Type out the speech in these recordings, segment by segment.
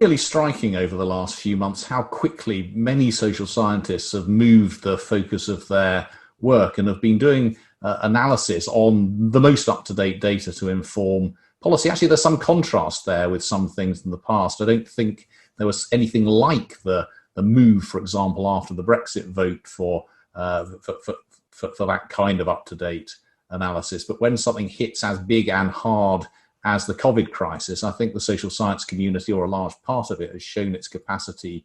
really striking over the last few months how quickly many social scientists have moved the focus of their work and have been doing analysis on the most up-to-date data to inform policy. Actually, there's some contrast there with some things in the past. I don't think there was anything like the move, for example, after the Brexit vote for that kind of up-to-date analysis. But when something hits as big and hard as the COVID crisis, I think the social science community, or a large part of it, has shown its capacity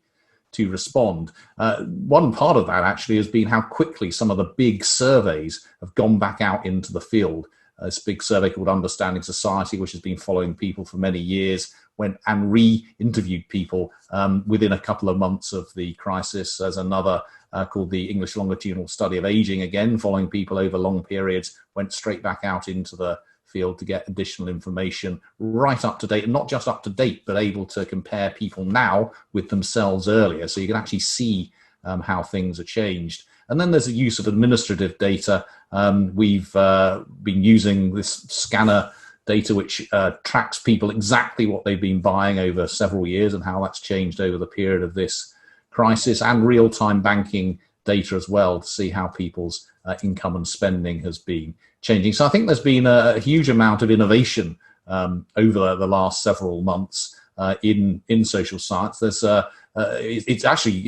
to respond. One part of that actually has been how quickly some of the big surveys have gone back out into the field. This big survey called Understanding Society, which has been following people for many years, went and re-interviewed people within a couple of months of the crisis. There's another called the English Longitudinal Study of Aging, again, following people over long periods, went straight back out into the field to get additional information right up to date, and not just up to date, but able to compare people now with themselves earlier. So you can actually see how things are changed. And then there's the use of administrative data. We've been using this scanner data, which tracks people exactly what they've been buying over several years and how that's changed over the period of this crisis, and real-time banking data as well to see how people's income and spending has been changing. So I think there's been a huge amount of innovation over the last several months in social science. There's it's actually,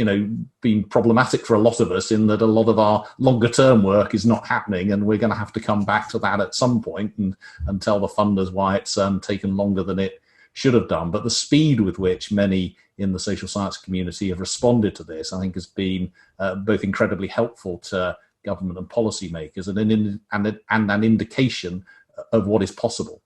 been problematic for a lot of us in that a lot of our longer term work is not happening, and we're going to have to come back to that at some point and tell the funders why it's taken longer than it should have done. But the speed with which many in the social science community have responded to this, I think, has been both incredibly helpful to government and policymakers, and an indication of what is possible.